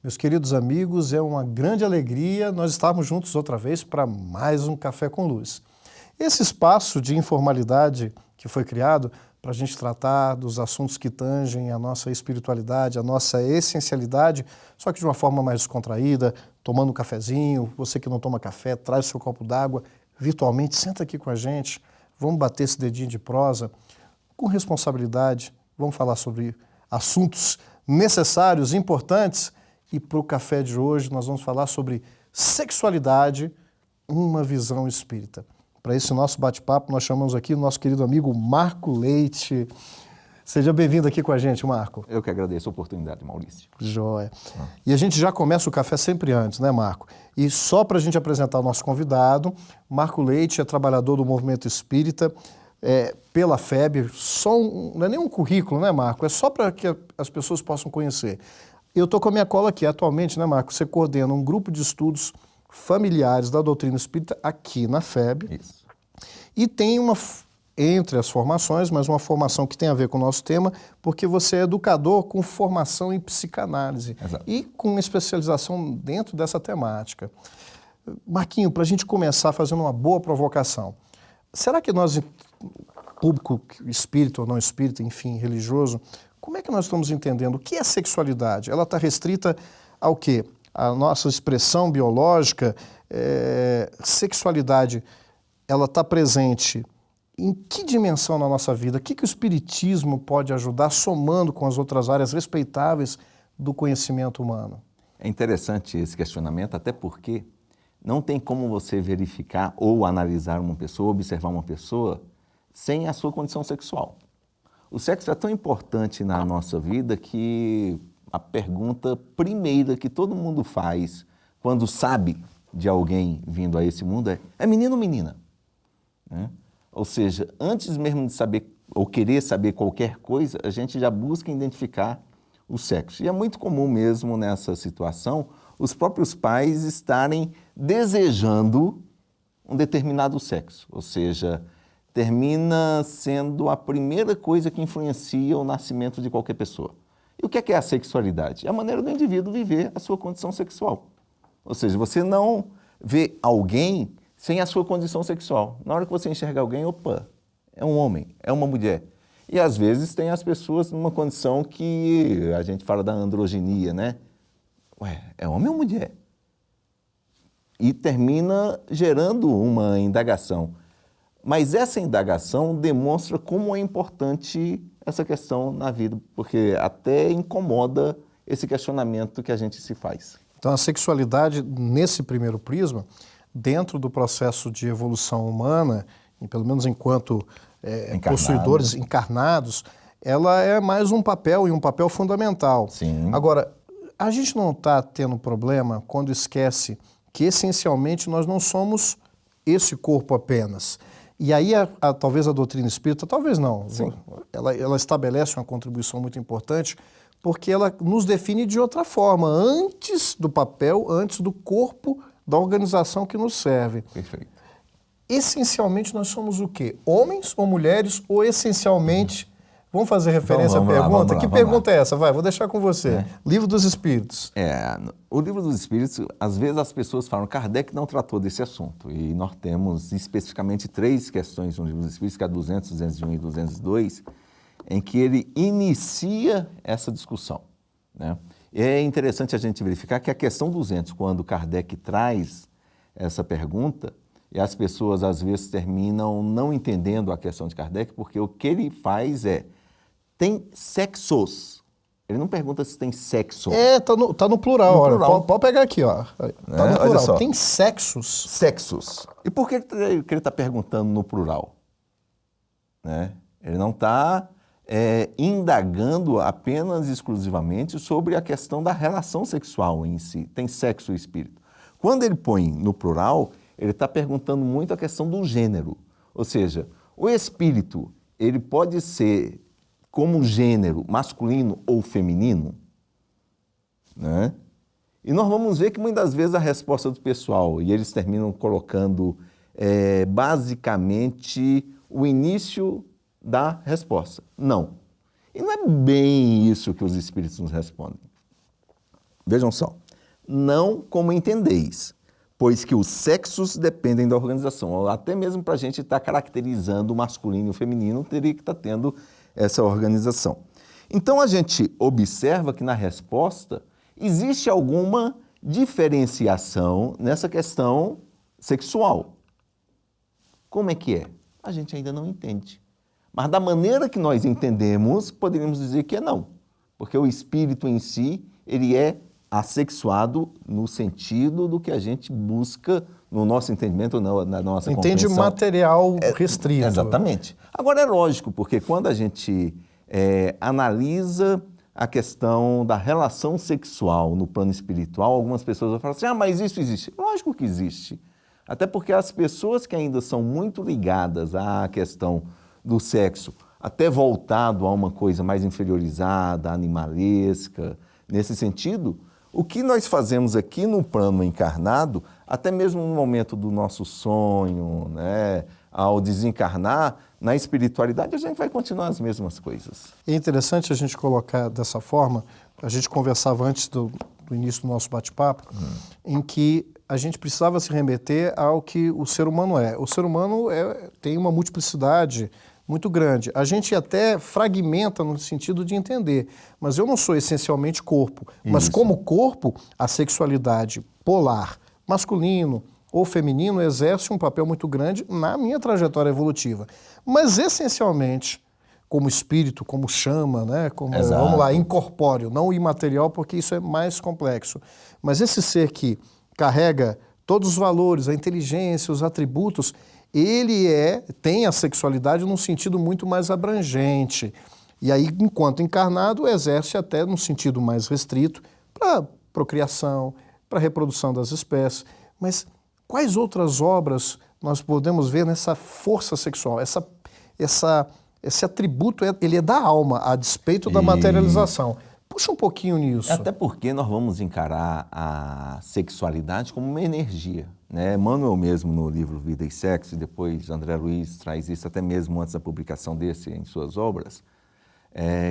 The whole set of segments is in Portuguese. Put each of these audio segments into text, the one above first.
Meus queridos amigos, é uma grande alegria nós estarmos juntos outra vez para mais um Café com Luz. Esse espaço de informalidade que foi criado para a gente tratar dos assuntos que tangem a nossa espiritualidade, a nossa essencialidade, só que de uma forma mais descontraída, tomando um cafezinho, você que não toma café, traz o seu copo d'água, virtualmente, senta aqui com a gente, vamos bater esse dedinho de prosa, com responsabilidade, vamos falar sobre assuntos necessários, importantes. E para o café de hoje nós vamos falar sobre sexualidade, uma visão espírita. Para esse nosso bate-papo nós chamamos aqui o nosso querido amigo Marco Leite. Seja bem-vindo aqui com a gente, Marco. Eu que agradeço a oportunidade, Maurício. Joia. E a gente já começa o café sempre antes, né, Marco? E só para a gente apresentar o nosso convidado, Marco Leite é trabalhador do movimento espírita, pela FEB, não é nem um currículo, né, Marco? É só para que as pessoas possam conhecer. Eu estou com a minha cola aqui. Atualmente, né, Marco, você coordena um grupo de estudos familiares da doutrina espírita aqui na FEB. Isso. E tem entre as formações, mas uma formação que tem a ver com o nosso tema, porque você é educador com formação em psicanálise. Exato. E com especialização dentro dessa temática. Marquinho, para a gente começar fazendo uma boa provocação, será que nós, público espírita ou não espírita, enfim, religioso, como é que nós estamos entendendo? O que é sexualidade? Ela está restrita ao quê? A nossa expressão biológica, sexualidade, ela está presente em que dimensão na nossa vida? O que o espiritismo pode ajudar, somando com as outras áreas respeitáveis do conhecimento humano? É interessante esse questionamento, até porque não tem como você verificar ou analisar uma pessoa, observar uma pessoa, sem a sua condição sexual. O sexo é tão importante na nossa vida que a pergunta primeira que todo mundo faz quando sabe de alguém vindo a esse mundo é menino ou menina? Né? Ou seja, antes mesmo de saber ou querer saber qualquer coisa, a gente já busca identificar o sexo. E é muito comum mesmo nessa situação os próprios pais estarem desejando um determinado sexo, ou seja, termina sendo a primeira coisa que influencia o nascimento de qualquer pessoa. E o que é a sexualidade? É a maneira do indivíduo viver a sua condição sexual. Ou seja, você não vê alguém sem a sua condição sexual. Na hora que você enxerga alguém, opa, é um homem, é uma mulher. E às vezes tem as pessoas numa condição que a gente fala da androginia, né? Ué, é homem ou mulher? E termina gerando uma indagação. Mas essa indagação demonstra como é importante essa questão na vida, porque até incomoda esse questionamento que a gente se faz. Então, a sexualidade, nesse primeiro prisma, dentro do processo de evolução humana, e pelo menos enquanto possuidores encarnados, ela é mais um papel e um papel fundamental. Sim. Agora, a gente não está tendo problema quando esquece que, essencialmente, nós não somos esse corpo apenas. E aí, talvez a doutrina espírita, talvez não, ela estabelece uma contribuição muito importante, porque ela nos define de outra forma, antes do papel, antes do corpo da organização que nos serve. Perfeito. Essencialmente, nós somos o quê? Homens ou mulheres? Ou essencialmente... Vamos fazer referência à pergunta? Que pergunta é essa? Vai, vou deixar com você. Livro dos Espíritos. O Livro dos Espíritos, às vezes as pessoas falam, Kardec não tratou desse assunto. E nós temos especificamente 3 questões no Livro dos Espíritos, que é 200, 201 e 202, em que ele inicia essa discussão. Né? E é interessante a gente verificar que a questão 200, quando Kardec traz essa pergunta, e as pessoas às vezes terminam não entendendo a questão de Kardec, porque o que ele faz tem sexos. Ele não pergunta se tem sexo. Tá no plural. No olha, plural. Pode pegar aqui, ó. Tá no Olha plural. só. Tem sexos. Sexos. E por que ele está perguntando no plural? Né? Ele não está indagando apenas exclusivamente sobre a questão da relação sexual em si. Tem sexo e espírito. Quando ele põe no plural, ele está perguntando muito a questão do gênero. Ou seja, o espírito, ele pode ser como gênero masculino ou feminino? Né? E nós vamos ver que muitas vezes a resposta do pessoal, e eles terminam colocando basicamente o início da resposta. Não. E não é bem isso que os espíritos nos respondem. Vejam só. Não como entendeis, pois que os sexos dependem da organização. Até mesmo para a gente estar caracterizando o masculino e o feminino, teria que estar tendo essa organização. Então a gente observa que na resposta existe alguma diferenciação nessa questão sexual. Como é que é? A gente ainda não entende. Mas da maneira que nós entendemos, poderíamos dizer que é não. Porque o espírito em si, ele é assexuado no sentido do que a gente busca no nosso entendimento, na nossa Entende compreensão. Material restrito. Exatamente. Agora é lógico, porque quando a gente analisa a questão da relação sexual no plano espiritual, algumas pessoas vão falar assim, mas isso existe. Lógico que existe. Até porque as pessoas que ainda são muito ligadas à questão do sexo, até voltado a uma coisa mais inferiorizada, animalesca, nesse sentido, o que nós fazemos aqui no plano encarnado, até mesmo no momento do nosso sonho, né, ao desencarnar, na espiritualidade a gente vai continuar as mesmas coisas. É interessante a gente colocar dessa forma, a gente conversava antes do início do nosso bate-papo, em que a gente precisava se remeter ao que o ser humano é. O ser humano tem uma multiplicidade muito grande. A gente até fragmenta no sentido de entender, mas eu não sou essencialmente corpo. Mas como corpo, a sexualidade polar, masculino ou feminino, exerce um papel muito grande na minha trajetória evolutiva. Mas essencialmente, como espírito, como chama, né? Como, vamos lá, incorpóreo, não imaterial, porque isso é mais complexo. Mas esse ser que carrega todos os valores, a inteligência, os atributos, ele tem a sexualidade num sentido muito mais abrangente. E aí, enquanto encarnado, exerce até num sentido mais restrito para procriação, para reprodução das espécies. Mas quais outras obras nós podemos ver nessa força sexual? Esse atributo, ele é da alma, a despeito da materialização. Puxa um pouquinho nisso. Até porque nós vamos encarar a sexualidade como uma energia, né? Emmanuel mesmo no livro Vida e Sexo, e depois André Luiz traz isso até mesmo antes da publicação desse em suas obras,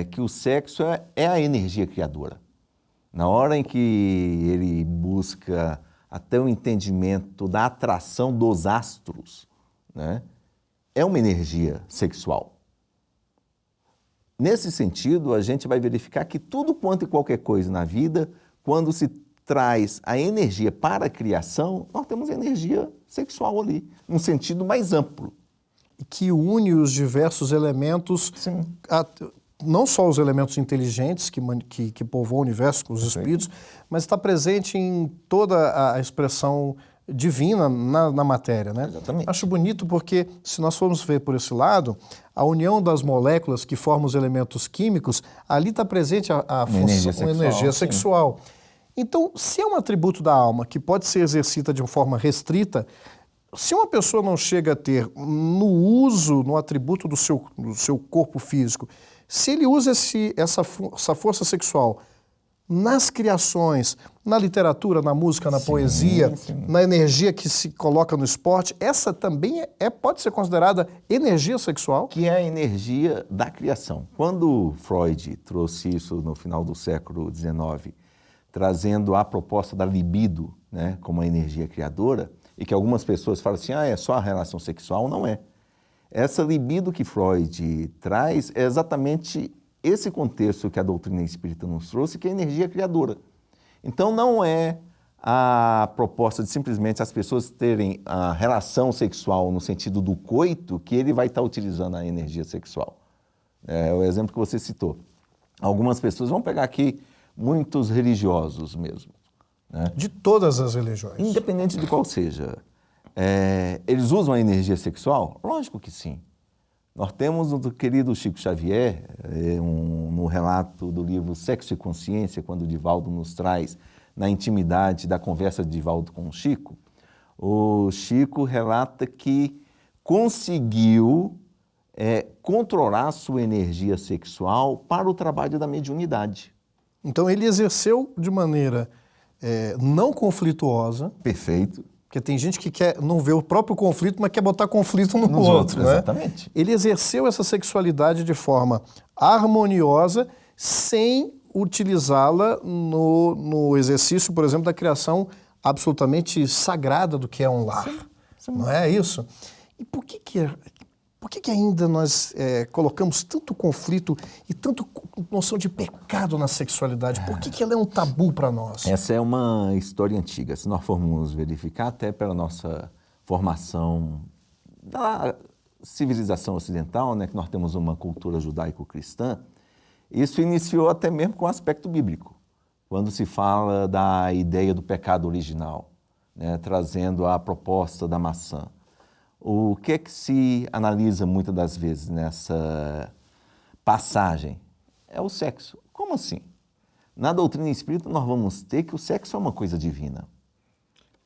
que o sexo é a energia criadora. Na hora em que ele busca até o entendimento da atração dos astros, né? É uma energia sexual. Nesse sentido, a gente vai verificar que tudo quanto e qualquer coisa na vida, quando se traz a energia para a criação, nós temos energia sexual ali, num sentido mais amplo. E que une os diversos elementos, não só os elementos inteligentes que povoam o universo, os espíritos, mas está presente em toda a expressão divina na matéria, né? Exatamente. Acho bonito porque, se nós formos ver por esse lado, a união das moléculas que formam os elementos químicos, ali está presente a função, uma energia sexual. Então, se é um atributo da alma que pode ser exercida de uma forma restrita, se uma pessoa não chega a ter no uso, no atributo do seu corpo físico, se ele usa essa força sexual nas criações, na literatura, na música, na poesia, na energia que se coloca no esporte, essa também pode ser considerada energia sexual? Que é a energia da criação. Quando Freud trouxe isso no final do século XIX, trazendo a proposta da libido, né, como a energia criadora, e que algumas pessoas falam assim, é só a relação sexual, não é. Essa libido que Freud traz é exatamente esse contexto que a doutrina espírita nos trouxe, que é a energia criadora. Então não é a proposta de simplesmente as pessoas terem a relação sexual no sentido do coito que ele vai estar utilizando a energia sexual. É o exemplo que você citou. Algumas pessoas, vão pegar aqui muitos religiosos mesmo, né? De todas as religiões. Independente de qual seja. Eles usam a energia sexual? Lógico que sim. Nós temos o querido Chico Xavier, no relato do livro Sexo e Consciência, quando o Divaldo nos traz na intimidade da conversa de Divaldo com o Chico relata que conseguiu controlar a sua energia sexual para o trabalho da mediunidade. Então ele exerceu de maneira não conflituosa. Perfeito. Porque tem gente que não vê o próprio conflito, mas quer botar conflito nos outros, né? Exatamente. Ele exerceu essa sexualidade de forma harmoniosa, sem utilizá-la no exercício, por exemplo, da criação absolutamente sagrada do que é um lar. Sim. Não é isso? E por que ainda nós colocamos tanto conflito e tanto noção de pecado na sexualidade? Por que ela é um tabu para nós? Essa é uma história antiga. Se nós formos verificar, até pela nossa formação da civilização ocidental, né, que nós temos uma cultura judaico-cristã, isso iniciou até mesmo com o aspecto bíblico, quando se fala da ideia do pecado original, né, trazendo a proposta da maçã. O que é que se analisa muitas das vezes nessa passagem? É o sexo. Como assim? Na doutrina espírita nós vamos ter que o sexo é uma coisa divina.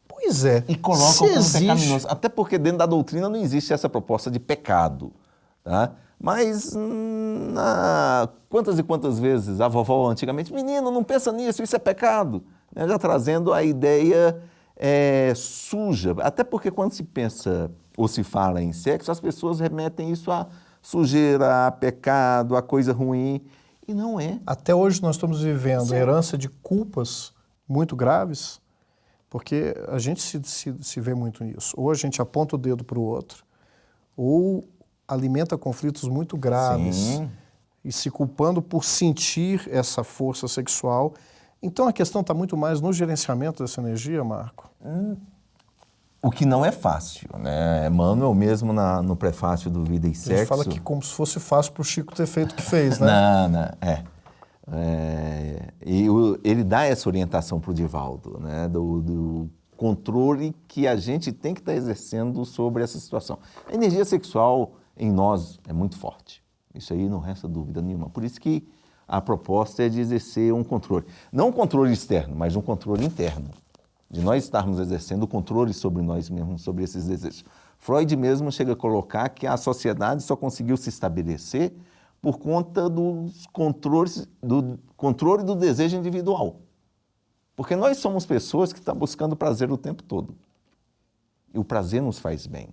Pois é. E colocam como pecaminoso. Até porque dentro da doutrina não existe essa proposta de pecado. Tá? Mas quantas e quantas vezes a vovó antigamente, menino, não pensa nisso, isso é pecado. Né? Já trazendo a ideia suja. Até porque quando se pensa ou se fala em sexo, as pessoas remetem isso a sujeira, a pecado, a coisa ruim. E não é. Até hoje nós estamos vivendo a herança de culpas muito graves, porque a gente se vê muito nisso. Ou a gente aponta o dedo para o outro, ou alimenta conflitos muito graves. Sim. E se culpando por sentir essa força sexual. Então a questão está muito mais no gerenciamento dessa energia, Marco. O que não é fácil, né? Emmanuel mesmo no prefácio do Vida e Sexo... Ele fala que como se fosse fácil para o Chico ter feito o que fez, né? E ele dá essa orientação para o Divaldo, né? Do controle que a gente tem que estar exercendo sobre essa situação. A energia sexual em nós é muito forte. Isso aí não resta dúvida nenhuma. Por isso que a proposta é de exercer um controle. Não um controle externo, mas um controle interno. De nós estarmos exercendo o controle sobre nós mesmos, sobre esses desejos. Freud mesmo chega a colocar que a sociedade só conseguiu se estabelecer por conta dos controles, do controle do desejo individual. Porque nós somos pessoas que estão buscando prazer o tempo todo. E o prazer nos faz bem.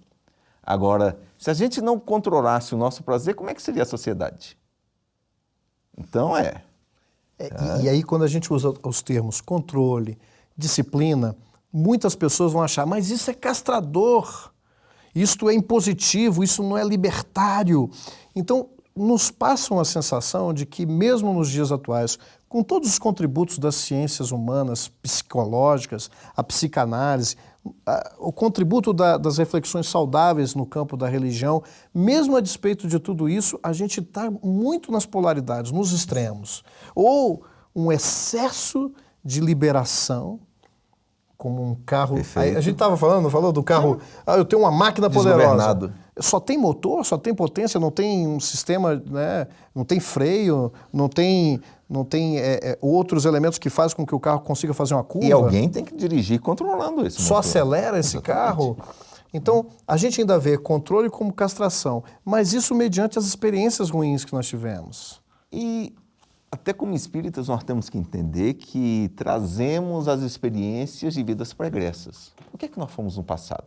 Agora, se a gente não controlasse o nosso prazer, como é que seria a sociedade? Então E aí, quando a gente usa os termos controle, disciplina, muitas pessoas vão achar, mas isso é castrador, isto é impositivo, isso não é libertário. Então, nos passa uma sensação de que, mesmo nos dias atuais, com todos os contributos das ciências humanas, psicológicas, a psicanálise, o contributo das reflexões saudáveis no campo da religião, mesmo a despeito de tudo isso, a gente está muito nas polaridades, nos extremos. Ou um excesso de liberação, como um carro... Perfeito. A gente falou do carro, eu tenho uma máquina poderosa. Só tem motor, só tem potência, não tem um sistema, né, não tem freio, não tem outros elementos que fazem com que o carro consiga fazer uma curva. E alguém tem que dirigir controlando esse motor. Só acelera esse carro. Então, a gente ainda vê controle como castração, mas isso mediante as experiências ruins que nós tivemos. E até como espíritas nós temos que entender que trazemos as experiências de vidas pregressas. O que é que nós fomos no passado?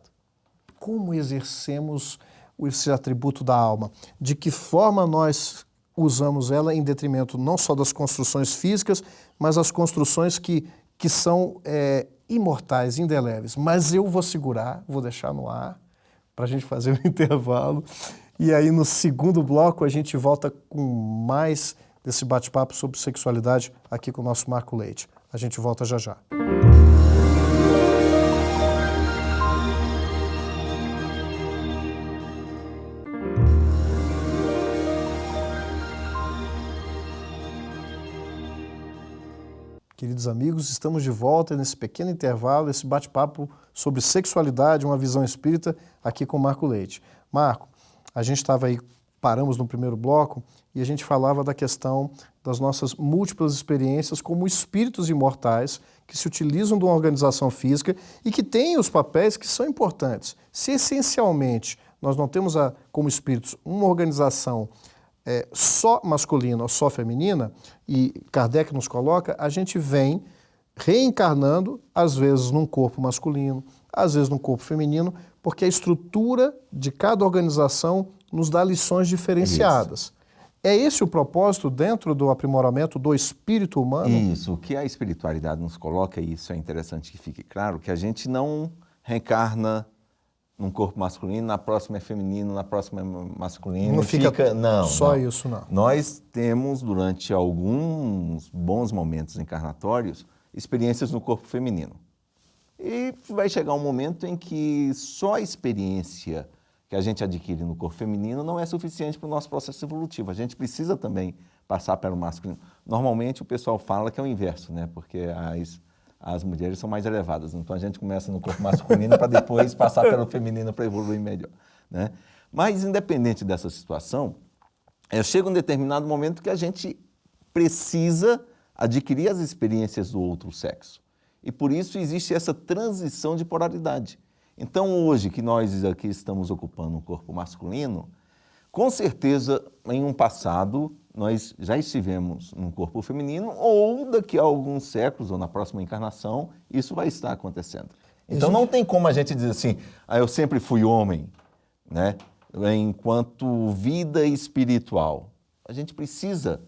Como exercemos esse atributo da alma? De que forma nós usamos ela em detrimento não só das construções físicas, mas as construções que são imortais, indeléveis. Mas eu vou segurar, vou deixar no ar, para a gente fazer um intervalo. E aí, no segundo bloco, a gente volta com mais desse bate-papo sobre sexualidade aqui com o nosso Marco Leite. A gente volta já já. Queridos amigos, estamos de volta nesse pequeno intervalo, esse bate-papo sobre sexualidade, uma visão espírita, aqui com o Marco Leite. Marco, a gente estava aí, paramos no primeiro bloco, e a gente falava da questão das nossas múltiplas experiências como espíritos imortais que se utilizam de uma organização física e que têm os papéis que são importantes. Se essencialmente nós não temos como espíritos uma organização só masculina ou só feminina, e Kardec nos coloca, a gente vem reencarnando, às vezes num corpo masculino, às vezes num corpo feminino, porque a estrutura de cada organização nos dá lições diferenciadas. É esse o propósito dentro do aprimoramento do espírito humano? Isso, o que a espiritualidade nos coloca, e isso é interessante que fique claro, que a gente não reencarna num corpo masculino, na próxima é feminino, na próxima é masculino. Não fica não, só não. isso, não. Nós temos, durante alguns bons momentos encarnatórios, experiências no corpo feminino. E vai chegar um momento em que só a experiência que a gente adquire no corpo feminino não é suficiente para o nosso processo evolutivo. A gente precisa também passar pelo masculino. Normalmente o pessoal fala que é o inverso, né? Porque as mulheres são mais elevadas. Então a gente começa no corpo masculino para depois passar pelo feminino para evoluir melhor, né? Mas independente dessa situação, chega um determinado momento que a gente precisa adquirir as experiências do outro sexo. E por isso existe essa transição de polaridade. Então hoje que nós aqui estamos ocupando um corpo masculino, com certeza em um passado nós já estivemos num corpo feminino, ou daqui a alguns séculos, ou na próxima encarnação, isso vai estar acontecendo. Então não tem como a gente dizer assim, eu sempre fui homem, né? Enquanto vida espiritual. A gente precisa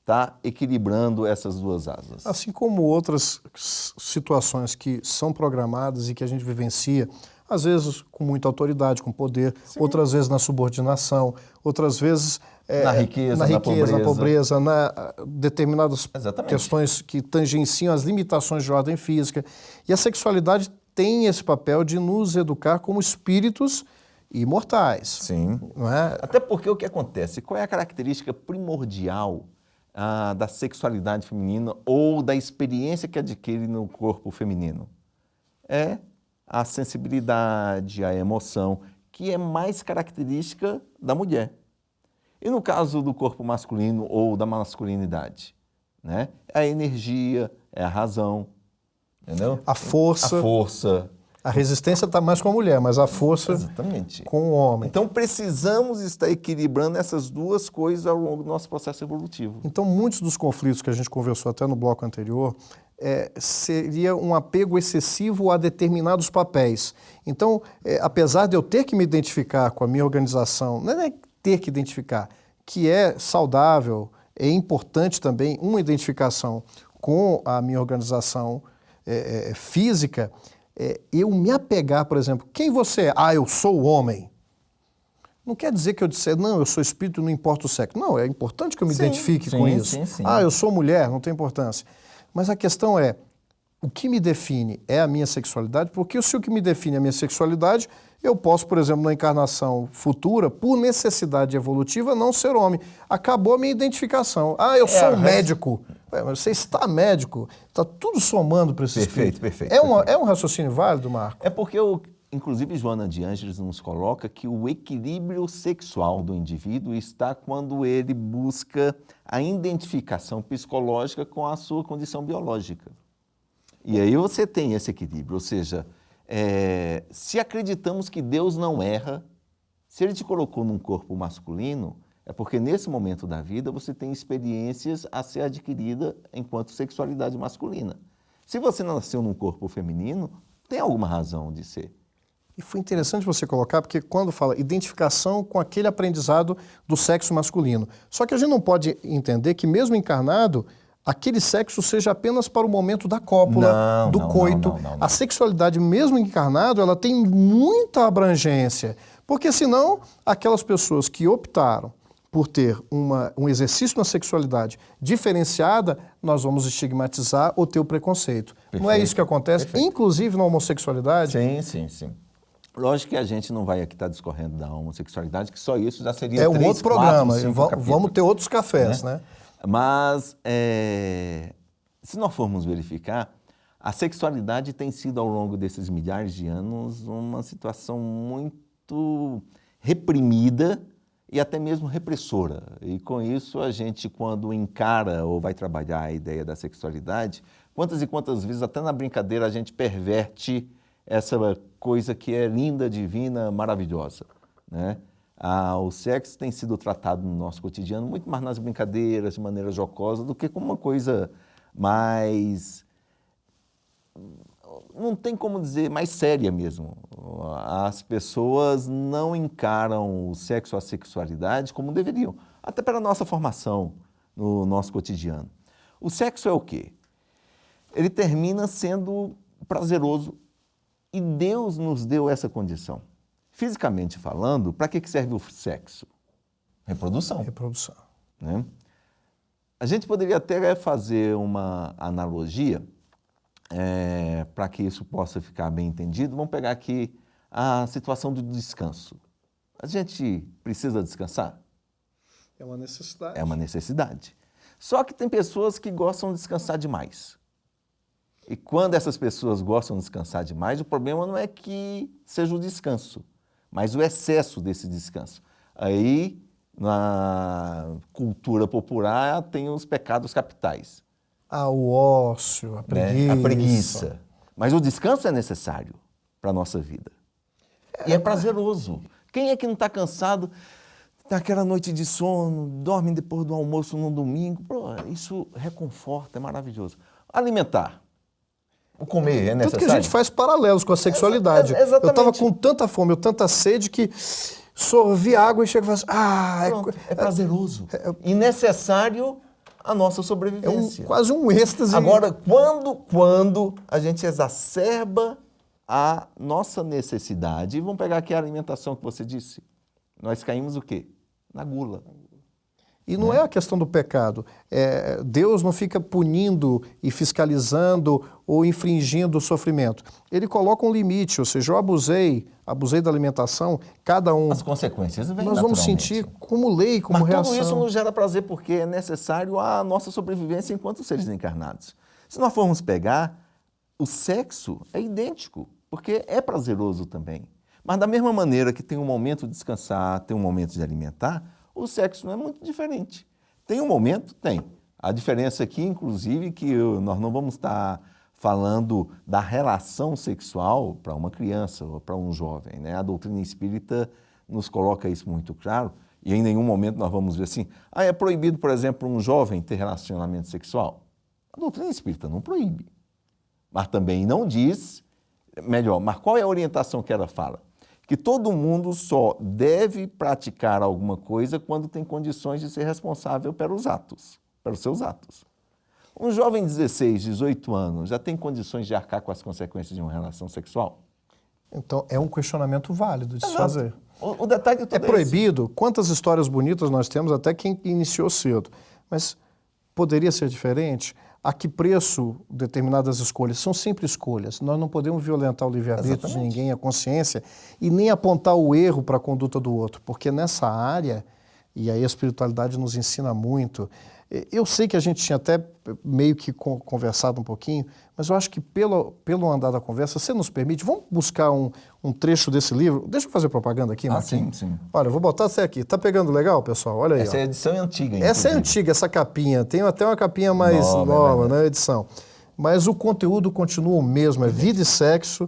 estar equilibrando essas duas asas. Assim como outras situações que são programadas e que a gente vivencia, às vezes com muita autoridade, com poder, sim, outras vezes na subordinação, outras vezes na riqueza, na pobreza, na determinadas exatamente, questões que tangenciam as limitações de ordem física. E a sexualidade tem esse papel de nos educar como espíritos imortais. Sim. Não é? Até porque o que acontece? Qual é a característica primordial da sexualidade feminina ou da experiência que adquire no corpo feminino? É a sensibilidade, a emoção, que é mais característica da mulher. E no caso do corpo masculino ou da masculinidade, né? É a energia, é a razão, entendeu? A força. A força. A resistência está mais com a mulher, mas a força exatamente, com o homem. Então precisamos estar equilibrando essas duas coisas ao longo do nosso processo evolutivo. Então muitos dos conflitos que a gente conversou até no bloco anterior seria um apego excessivo a determinados papéis. Então, apesar de eu ter que me identificar com a minha organização, não é ter que identificar, que é saudável, é importante também uma identificação com a minha organização física, eu me apegar, por exemplo, quem você é? Eu sou o homem. Não quer dizer que eu disser, não, eu sou espírito, não importa o sexo. Não, é importante que eu me identifique com isso. Sim. Eu sou mulher, não tem importância. Mas a questão é, o que me define é a minha sexualidade, porque se o que me define é a minha sexualidade, eu posso, por exemplo, na encarnação futura, por necessidade evolutiva, não ser homem. Acabou a minha identificação. Eu sou um médico. Mas você está médico, está tudo somando para esse espírito. Perfeito. É um raciocínio válido, Marco? É porque, inclusive, Joana de Ângeles nos coloca que o equilíbrio sexual do indivíduo está quando ele busca a identificação psicológica com a sua condição biológica. E aí você tem esse equilíbrio, ou seja, se acreditamos que Deus não erra, se Ele te colocou num corpo masculino, é porque nesse momento da vida você tem experiências a ser adquirida enquanto sexualidade masculina. Se você nasceu num corpo feminino, tem alguma razão de ser. E foi interessante você colocar, porque quando fala identificação com aquele aprendizado do sexo masculino. Só que a gente não pode entender que mesmo encarnado, aquele sexo seja apenas para o momento da cópula, do coito. Não. A sexualidade, mesmo encarnado, ela tem muita abrangência. Porque senão, aquelas pessoas que optaram por ter um exercício na sexualidade diferenciada, nós vamos estigmatizar ou ter o preconceito. Perfeito. Não é isso que acontece, inclusive na homossexualidade? Sim. Lógico que a gente não vai aqui estar discorrendo da homossexualidade, que só isso já seria um outro programa, 4, vamos ter outros cafés, né? Mas, se nós formos verificar, a sexualidade tem sido, ao longo desses milhares de anos, uma situação muito reprimida e até mesmo repressora. E com isso, a gente, quando encara ou vai trabalhar a ideia da sexualidade, quantas e quantas vezes, até na brincadeira, a gente perverte essa coisa que é linda, divina, maravilhosa, né? O sexo tem sido tratado no nosso cotidiano muito mais nas brincadeiras, de maneira jocosa, do que como uma coisa mais, não tem como dizer, mais séria mesmo. As pessoas não encaram o sexo, a sexualidade como deveriam. até pela nossa formação no nosso cotidiano. O sexo é o quê? Ele termina sendo prazeroso e Deus nos deu essa condição. Fisicamente falando, para que serve o sexo? Reprodução. Reprodução. Né? A gente poderia até fazer uma analogia para que isso possa ficar bem entendido. Vamos pegar aqui a situação do descanso. A gente precisa descansar? É uma necessidade. É uma necessidade. Só que tem pessoas que gostam de descansar demais. E quando essas pessoas gostam de descansar demais, o problema não é que seja o descanso, mas o excesso desse descanso. Aí, na cultura popular, tem os pecados capitais. O ócio, a preguiça. A preguiça. Mas o descanso é necessário para a nossa vida. E é prazeroso. Quem é que não está cansado daquela noite de sono, dorme depois do almoço no domingo? Pô, isso reconforta, é maravilhoso. Alimentar. O comer é necessário. Tanto que a gente faz paralelos com a sexualidade. Exatamente. Eu estava com tanta fome, tanta sede, que sorvi água e chego e falo assim, é prazeroso. E necessário à nossa sobrevivência. Quase um êxtase. Agora, quando a gente exacerba a nossa necessidade, e vamos pegar aqui a alimentação que você disse, nós caímos o quê? Na gula. E não é a questão do pecado. Deus não fica punindo e fiscalizando ou infringindo o sofrimento. Ele coloca um limite, ou seja, eu abusei da alimentação, cada um... As consequências vêm nós vamos sentir como lei, como reação. Mas tudo isso nos gera prazer porque é necessário à nossa sobrevivência enquanto seres encarnados. Se nós formos pegar, o sexo é idêntico, porque é prazeroso também. Mas da mesma maneira que tem um momento de descansar, tem um momento de alimentar, o sexo não é muito diferente. Tem um momento? Tem. A diferença aqui, inclusive, que nós não vamos estar falando da relação sexual para uma criança ou para um jovem, né? A doutrina espírita nos coloca isso muito claro e em nenhum momento nós vamos ver assim, é proibido, por exemplo, um jovem ter relacionamento sexual. A doutrina espírita não proíbe, mas também não diz, mas qual é a orientação que ela fala? Que todo mundo só deve praticar alguma coisa quando tem condições de ser responsável pelos seus atos. Um jovem de 16, 18 anos já tem condições de arcar com as consequências de uma relação sexual? Então, é um questionamento válido de se fazer. O detalhe todo é proibido? Quantas histórias bonitas nós temos, até quem iniciou cedo. Mas poderia ser diferente? A que preço determinadas escolhas? São sempre escolhas. Nós não podemos violentar o livre-arbítrio de ninguém, a consciência, e nem apontar o erro para a conduta do outro, porque nessa área, e aí a espiritualidade nos ensina muito, eu sei que a gente tinha até meio que conversado um pouquinho, mas eu acho que pelo andar da conversa, você nos permite, vamos buscar um trecho desse livro? Deixa eu fazer propaganda aqui, Marquinhos. Sim. Olha, eu vou botar até aqui. Tá pegando legal, pessoal? Olha aí. Essa edição é antiga, inclusive. Essa é antiga, essa capinha. Tem até uma capinha mais nova, né, edição. Mas o conteúdo continua o mesmo, é Vida e Sexo,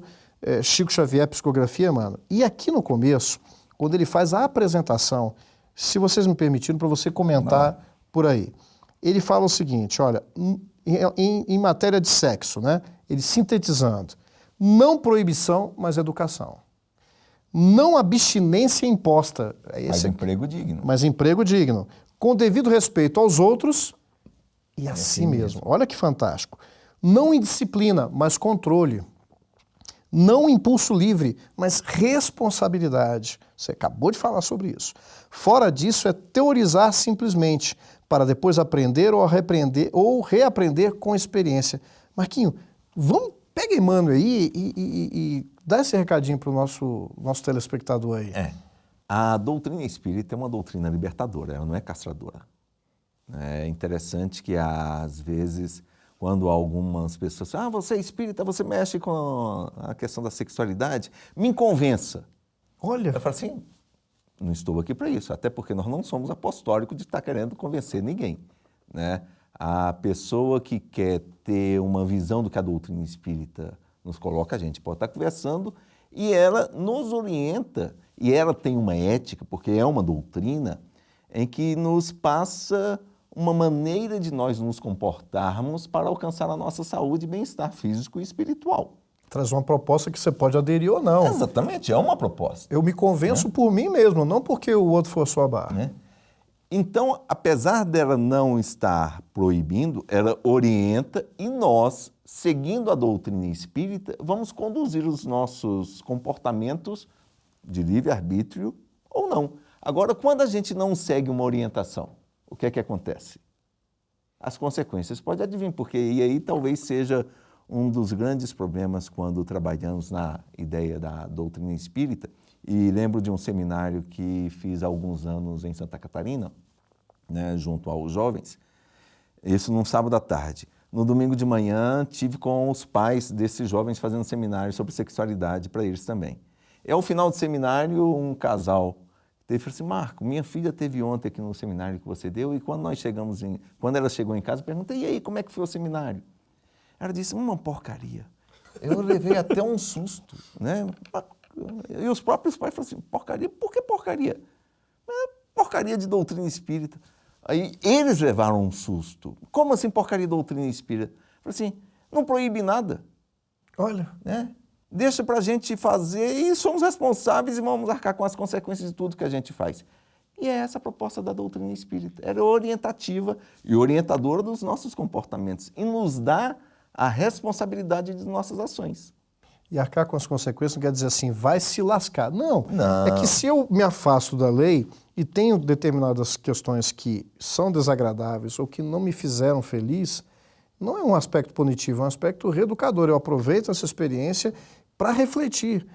Chico Xavier, Psicografia, mano. E aqui no começo, quando ele faz a apresentação, se vocês me permitirem, para você comentar por aí. Ele fala o seguinte, olha, em matéria de sexo, né? Ele sintetizando, não proibição, mas educação. Não abstinência imposta. Mas emprego digno. Mas emprego digno. Com devido respeito aos outros e a si mesmo. Olha que fantástico. Não indisciplina, mas controle. Não impulso livre, mas responsabilidade. Você acabou de falar sobre isso. Fora disso é teorizar simplesmente, para depois aprender ou reaprender com experiência. Marquinho, pega Emmanuel aí e dá esse recadinho para o nosso telespectador aí. A doutrina espírita é uma doutrina libertadora, ela não é castradora. É interessante que, às vezes, quando algumas pessoas falam, você é espírita, você mexe com a questão da sexualidade, me convença. Olha. Eu falo assim, não estou aqui para isso, até porque nós não somos apostólicos de estar querendo convencer ninguém, né? A pessoa que quer ter uma visão do que a doutrina espírita nos coloca, a gente pode estar conversando e ela nos orienta, e ela tem uma ética, porque é uma doutrina, em que nos passa uma maneira de nós nos comportarmos para alcançar a nossa saúde e bem-estar físico e espiritual. Traz uma proposta que você pode aderir ou não. Exatamente, é uma proposta. Eu me convenço por mim mesmo, não porque o outro for sua barra. Então, apesar dela não estar proibindo, ela orienta e nós, seguindo a doutrina espírita, vamos conduzir os nossos comportamentos de livre-arbítrio ou não. Agora, quando a gente não segue uma orientação, o que é que acontece? As consequências podem adivinhar, porque e aí talvez seja um dos grandes problemas quando trabalhamos na ideia da doutrina espírita. E lembro de um seminário que fiz há alguns anos em Santa Catarina, né, junto aos jovens, isso num sábado à tarde. No domingo de manhã, tive com os pais desses jovens fazendo seminário sobre sexualidade para eles também. E ao final do seminário, um casal falou assim: Marco, minha filha teve ontem aqui no seminário que você deu, e quando ela chegou em casa, eu perguntei: e aí, como é que foi o seminário? Ela disse: uma porcaria. Eu levei até um susto, né? E os próprios pais falaram assim: porcaria? Por que porcaria? Porcaria de doutrina espírita. Aí eles levaram um susto. Como assim porcaria de doutrina espírita? Eu falei assim: não proíbe nada. Olha, né? Deixa para a gente fazer e somos responsáveis e vamos arcar com as consequências de tudo que a gente faz. E é essa a proposta da doutrina espírita. Ela é orientativa e orientadora dos nossos comportamentos e nos dá a responsabilidade de nossas ações. E arcar com as consequências não quer dizer assim, vai se lascar. Não. Não. É que se eu me afasto da lei e tenho determinadas questões que são desagradáveis ou que não me fizeram feliz, não é um aspecto punitivo, é um aspecto reeducador. Eu aproveito essa experiência para refletir.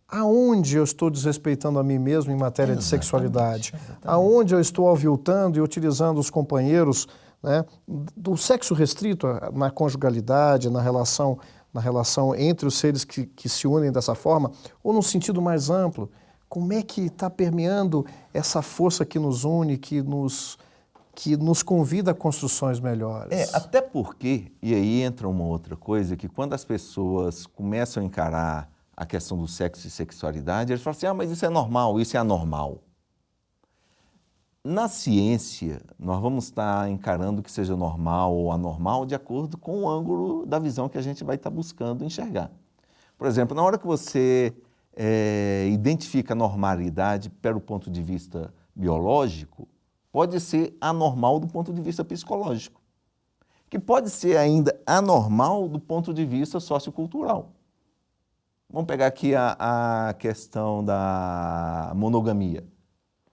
Aonde eu estou desrespeitando a mim mesmo em matéria de sexualidade? Aonde eu estou aviltando e utilizando os companheiros, né, do sexo restrito na conjugalidade, na relação entre os seres que se unem dessa forma, ou num sentido mais amplo? Como é que está permeando essa força que nos une, que nos convida a construções melhores? Até porque, e aí entra uma outra coisa, que quando as pessoas começam a encarar a questão do sexo e sexualidade, eles falam assim: mas isso é normal, isso é anormal. Na ciência, nós vamos estar encarando que seja normal ou anormal de acordo com o ângulo da visão que a gente vai estar buscando enxergar. Por exemplo, na hora que você identifica a normalidade pelo ponto de vista biológico, pode ser anormal do ponto de vista psicológico, que pode ser ainda anormal do ponto de vista sociocultural. Vamos pegar aqui a questão da monogamia.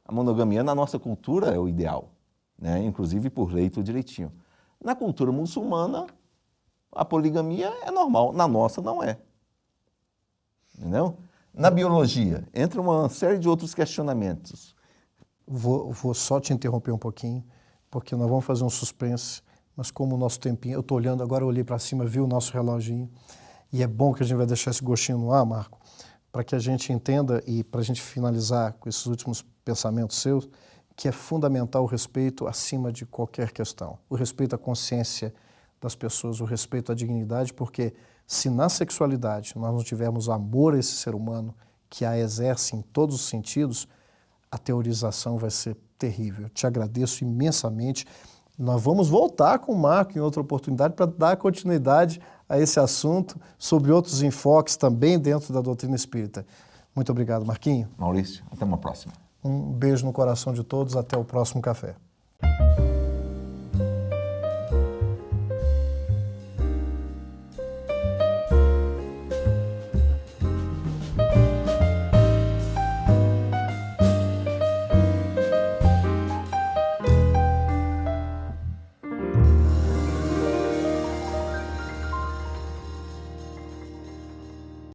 A monogamia na nossa cultura é o ideal, né? Inclusive por lei tudo direitinho. Na cultura muçulmana, a poligamia é normal, na nossa não é. Entendeu? Na biologia, entra uma série de outros questionamentos. Vou só te interromper um pouquinho, porque nós vamos fazer um suspense, mas como o nosso tempinho, eu estou olhando agora, eu olhei para cima, vi o nosso reloginho, e é bom que a gente vai deixar esse gostinho no ar, Marco, para que a gente entenda e para a gente finalizar com esses últimos pensamentos seus, que é fundamental o respeito acima de qualquer questão. O respeito à consciência das pessoas, o respeito à dignidade, porque se na sexualidade nós não tivermos amor a esse ser humano, que a exerce em todos os sentidos, a teorização vai ser terrível. Eu te agradeço imensamente. Nós vamos voltar com o Marco em outra oportunidade para dar continuidade a esse assunto, sobre outros enfoques também dentro da doutrina espírita. Muito obrigado, Marquinho. Maurício, até uma próxima. Um beijo no coração de todos, até o próximo café.